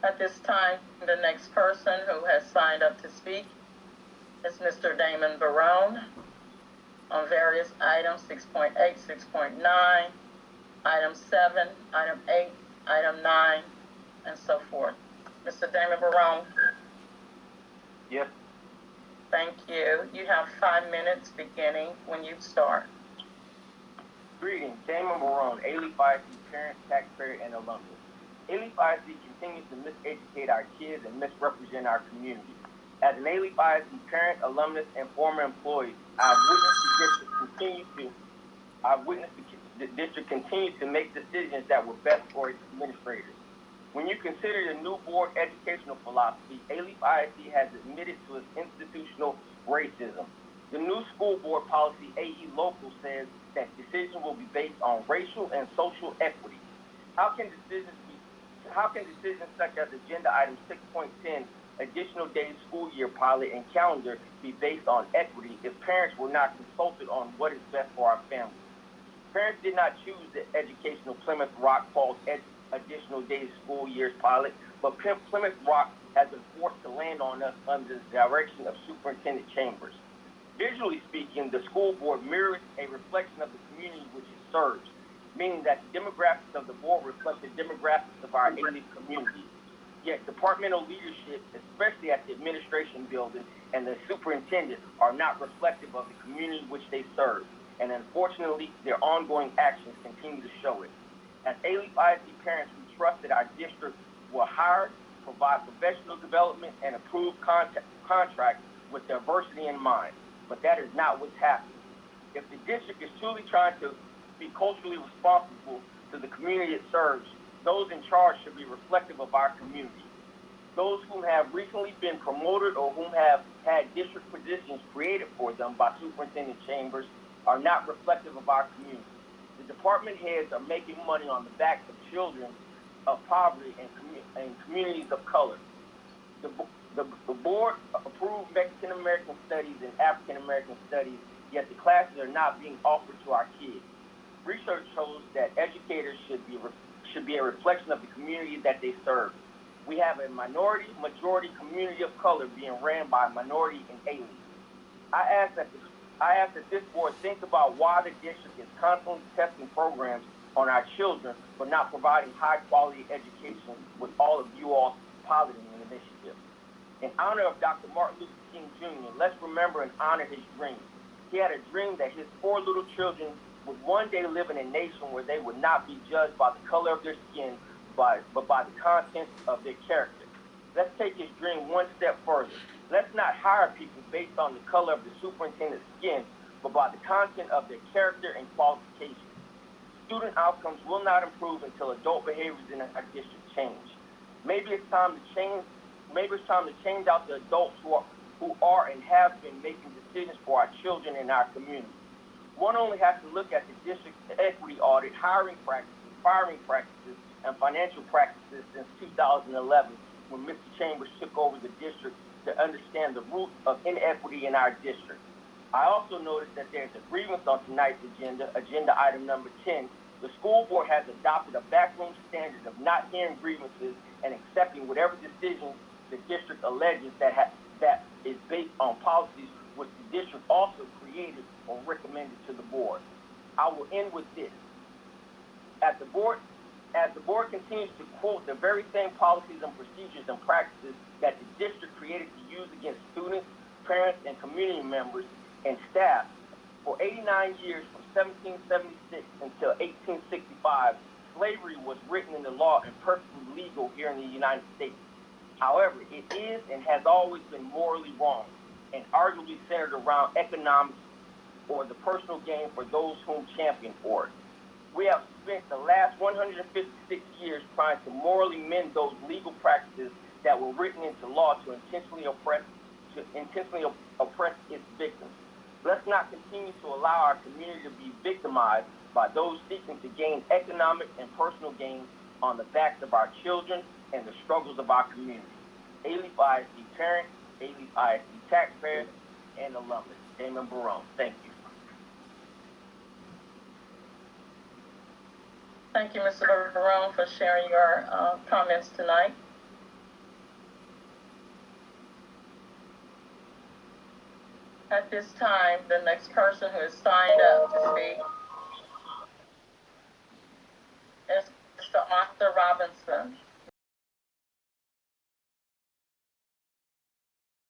At this time, the next person who has signed up to speak is Mr. Damon Barone on various items, 6.8, 6.9, item 7, item 8, item 9, and so forth. Mr. Damon Barone. Yes. Thank you. You have 5 minutes beginning when you start. Greetings, Damon Barone, Alief ISD parent, taxpayer, and alumnus. Alief ISD continues to miseducate our kids and misrepresent our community. As an Alief ISD parent, alumnus, and former employee, I've witnessed the district continue to make decisions that were best for its administrators. When you consider the new board educational philosophy, Alief ISD has admitted to its institutional racism. The new school board policy, AE Local, says that decisions will be based on racial and social equity. How can decisions such as agenda item 6.10, additional days school year pilot and calendar, be based on equity if parents were not consulted on what is best for our families? Parents did not choose the educational Plymouth Rock called additional days school years pilot, but Plymouth Rock has been forced to land on us under the direction of Superintendent Chambers. Visually speaking, the school board mirrors a reflection of the community which it serves, meaning that the demographics of the board reflect the demographics of our Alief community. Yet departmental leadership, especially at the administration building and the superintendent, are not reflective of the community which they serve. And unfortunately, their ongoing actions continue to show it. As Alief ISD parents, we trust that our district will hire, provide professional development, and approve contracts with diversity in mind. But that is not what's happening. If the district is truly trying to be culturally responsible to the community it serves, those in charge should be reflective of our community. Those who have recently been promoted or whom have had district positions created for them by Superintendent Chambers are not reflective of our community. The department heads are making money on the backs of children of poverty and communities of color. The board approved Mexican American studies and African American studies, yet the classes are not being offered to our kids. Research shows that educators should be a reflection of the community that they serve. We have a majority community of color being ran by minority and aliens. I ask that this board think about why the district is constantly testing programs on our children but not providing high quality education with all of you all piloting an initiative. In honor of Dr. Martin Luther King Jr., let's remember and honor his dream. He had a dream that his 4 little children would one day live in a nation where they would not be judged by the color of their skin, but by the content of their character. Let's take his dream one step further. Let's not hire people based on the color of the superintendent's skin, but by the content of their character and qualifications. Student outcomes will not improve until adult behaviors in our district change. Maybe it's time to change out the adults who are and have been making decisions for our children in our community. One only has to look at the district's equity audit, hiring practices, firing practices, and financial practices since 2011, when Mr. Chambers took over the district, to understand the root of inequity in our district. I also noticed that there's a grievance on tonight's agenda item number 10. The school board has adopted a backroom standard of not hearing grievances and accepting whatever decisions the district alleges that is based on policies which the district also created or recommended to the board. I will end with this. As the board continues to quote the very same policies and procedures and practices that the district created to use against students, parents, and community members and staff for 89 years from 1776 until 1865, slavery was written in the law and perfectly legal here in the United States. However, it is and has always been morally wrong and arguably centered around economics or the personal gain for those whom champion for it. We have spent the last 156 years trying to morally mend those legal practices that were written into law to intentionally oppress its victims. Let's not continue to allow our community to be victimized by those seeking to gain economic and personal gain on the backs of our children and the struggles of our community. Alief ISD parent, Alief ISD taxpayer, and alumnus. Damon Barone. Thank you. Thank you, Mr. Barone, for sharing your comments tonight. At this time, the next person who is signed up to speak is Mr. Arthur Robinson.